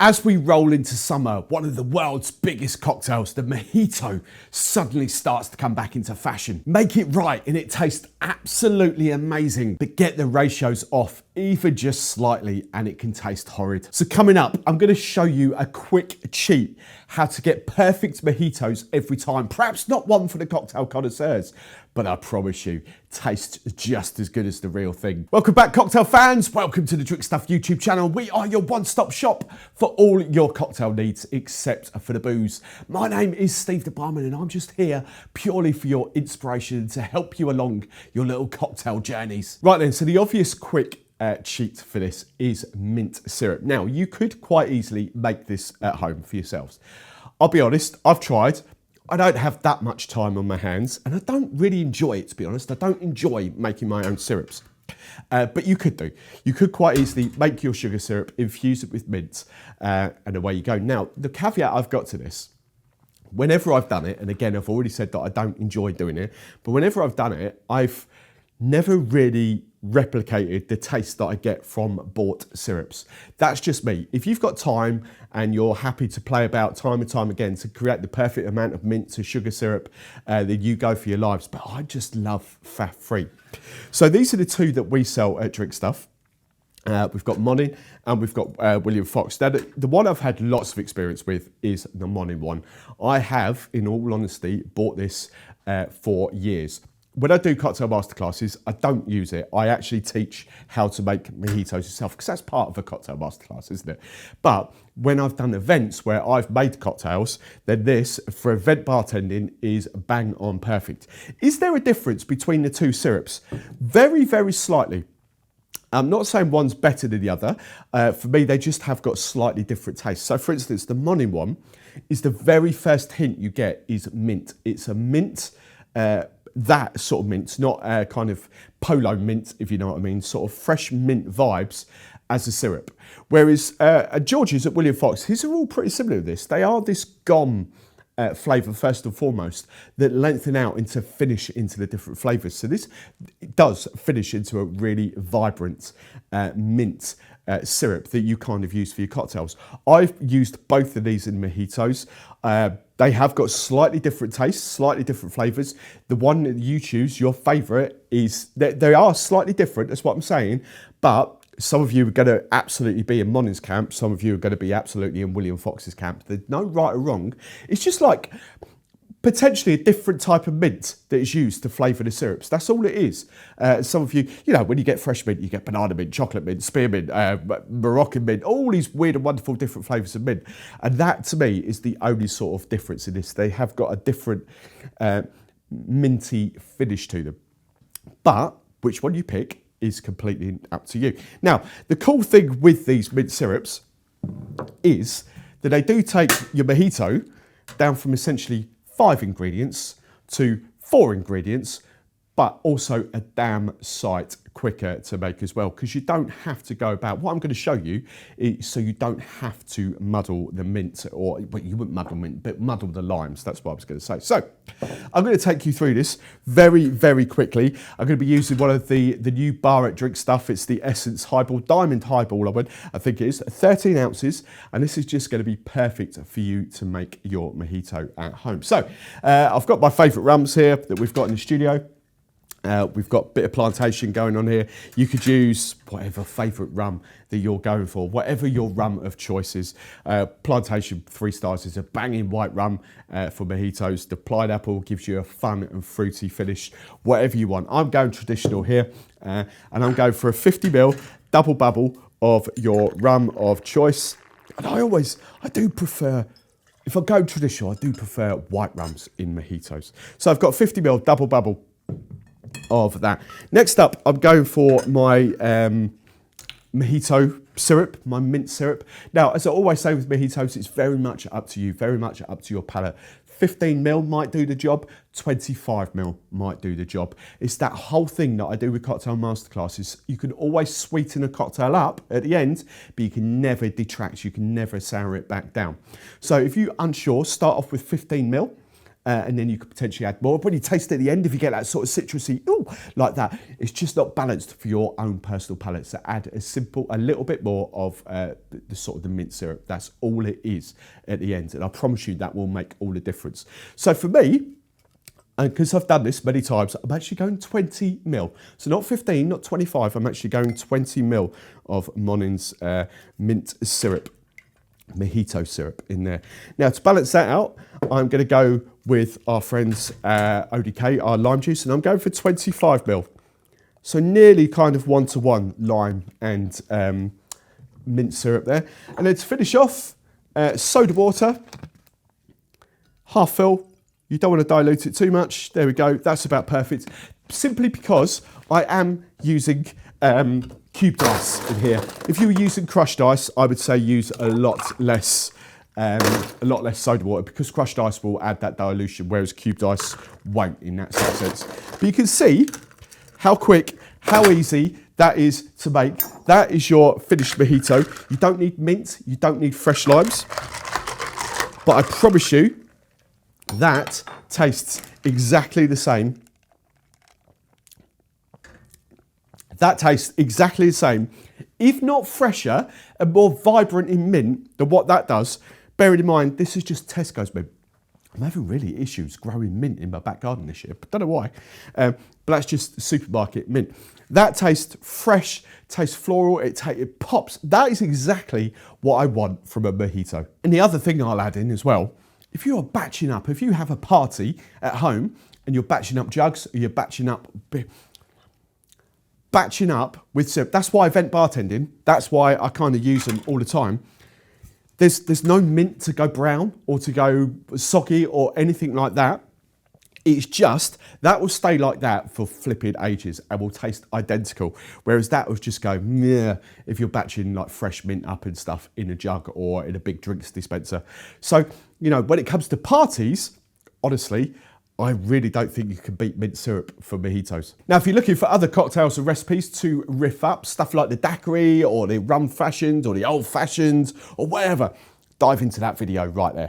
As we roll into summer, one of the world's biggest cocktails, the Mojito, suddenly starts to come back into fashion. Make it right and it tastes absolutely amazing, but get the ratios off even just slightly and it can taste horrid. So coming up, I'm going to show you a quick cheat, how to get perfect Mojitos every time. Perhaps not one for the cocktail connoisseurs, but I promise you, tastes just as good as the real thing. Welcome back, cocktail fans. Welcome to the Drink Stuff YouTube channel. We are your one-stop shop for all your cocktail needs, except for the booze. My name is Steve the Barman, and I'm just here purely for your inspiration to help you along your little cocktail journeys. Right then, so the obvious quick cheat for this is mint syrup. Now, you could quite easily make this at home for yourselves. I'll be honest, I've tried. I don't have that much time on my hands, and I don't really enjoy it, to be honest. I don't enjoy making my own syrups. But you could do. You could quite easily make your sugar syrup, infuse it with mint, and away you go. Now, the caveat I've got to this, whenever I've done it, and again, I've already said that I don't enjoy doing it, but whenever I've done it, I've never really replicated the taste that I get from bought syrups. That's just me. If you've got time and you're happy to play about time and time again to create the perfect amount of mint to sugar syrup, then you go for your lives. But I just love fat-free. So these are the two that we sell at Drink Stuff. We've got Monin and we've got William Fox. Now, the one I've had lots of experience with is the Monin one. I have, in all honesty, bought this for years. When I do cocktail masterclasses, I don't use it. I actually teach how to make mojitos yourself, because that's part of a cocktail masterclass, isn't it? But when I've done events where I've made cocktails, then this, for event bartending, is bang on perfect. Is there a difference between the two syrups? Very, very slightly. I'm not saying one's better than the other. For me, they just have got slightly different tastes. So for instance, the Monin one is the very first hint you get is mint. It's a mint, that sort of mint, not a kind of polo mint, if you know what I mean, sort of fresh mint vibes as a syrup. Whereas George's at William Fox, his are all pretty similar to this. They are this gum flavour first and foremost that lengthen out into finish into the different flavours. So this does finish into a really vibrant mint syrup that you kind of use for your cocktails. I've used both of these in mojitos. They have got slightly different tastes, slightly different flavours. The one that you choose, your favourite, is they are slightly different, that's what I'm saying, but some of you are going to absolutely be in Monin's camp, some of you are going to be absolutely in William Fox's camp. There's no right or wrong. It's just like potentially a different type of mint that is used to flavour the syrups. That's all it is. Some of you, you know, when you get fresh mint, you get banana mint, chocolate mint, spearmint, Moroccan mint, all these weird and wonderful different flavours of mint. And that, to me, is the only sort of difference in this. They have got a different minty finish to them. But which one you pick is completely up to you. Now, the cool thing with these mint syrups is that they do take your mojito down from essentially 5 ingredients to 4 ingredients, but also a damn sight quicker to make as well, because you don't have to go about, what I'm going to show you is so you don't have to muddle the mint, or well, you wouldn't muddle mint, but muddle the limes. That's what I was going to say. So I'm going to take you through this very, very quickly. I'm going to be using one of the new bar at Drink Stuff. It's the Essence Highball, Diamond Highball, I think it is, 13 ounces. And this is just going to be perfect for you to make your mojito at home. So I've got my favourite rums here that we've got in the studio. We've got a bit of plantation going on here. You could use whatever favourite rum that you're going for, whatever your rum of choice is. Plantation 3 stars is a banging white rum for mojitos. The pineapple gives you a fun and fruity finish, whatever you want. I'm going traditional here, and I'm going for a 50ml double bubble of your rum of choice. And I do prefer, if I go traditional, I do prefer white rums in mojitos. So I've got 50ml double bubble of that. Next up, I'm going for my mojito syrup, my mint syrup. Now, as I always say with mojitos, it's very much up to you, very much up to your palate. 15ml might do the job, 25ml might do the job. It's that whole thing that I do with cocktail masterclasses. You can always sweeten a cocktail up at the end, but you can never detract, you can never sour it back down. So if you're unsure, start off with 15ml. and then you could potentially add more. When you taste it at the end, if you get that sort of citrusy, ooh, like that, it's just not balanced for your own personal palate. So add a little bit more of the sort of the mint syrup. That's all it is at the end. And I promise you that will make all the difference. So for me, and because I've done this many times, I'm actually going 20 ml. So not 15, not 25, I'm actually going 20 ml of Monin's mint syrup, mojito syrup in there. Now to balance that out, I'm gonna go with our friends ODK, our lime juice, and I'm going for 25 ml. So nearly kind of 1-to-1 lime and mint syrup there. And then to finish off, soda water, half fill. You don't want to dilute it too much. There we go, that's about perfect. Simply because I am using cubed ice in here. If you were using crushed ice, I would say use a lot less soda water, because crushed ice will add that dilution, whereas cubed ice won't in that sort of sense. But you can see how quick, how easy that is to make. That is your finished mojito. You don't need mint, you don't need fresh limes, but I promise you, that tastes exactly the same. That tastes exactly the same, if not fresher and more vibrant in mint than what that does. Bearing in mind, this is just Tesco's mint. I'm having really issues growing mint in my back garden this year, but don't know why. But that's just supermarket mint. That tastes fresh, tastes floral, it pops. That is exactly what I want from a mojito. And the other thing I'll add in as well, if you are batching up, if you have a party at home and you're batching up jugs, or you're batching up with syrup, that's why I vent bartending, that's why I kind of use them all the time. There's no mint to go brown or to go soggy or anything like that. It's just, that will stay like that for flipping ages and will taste identical. Whereas that will just go, meh, if you're batching like fresh mint up and stuff in a jug or in a big drinks dispenser. So, you know, when it comes to parties, honestly, I really don't think you can beat mint syrup for mojitos. Now, if you're looking for other cocktails and recipes to riff up, stuff like the daiquiri or the rum fashioned or the old fashioned or whatever, dive into that video right there.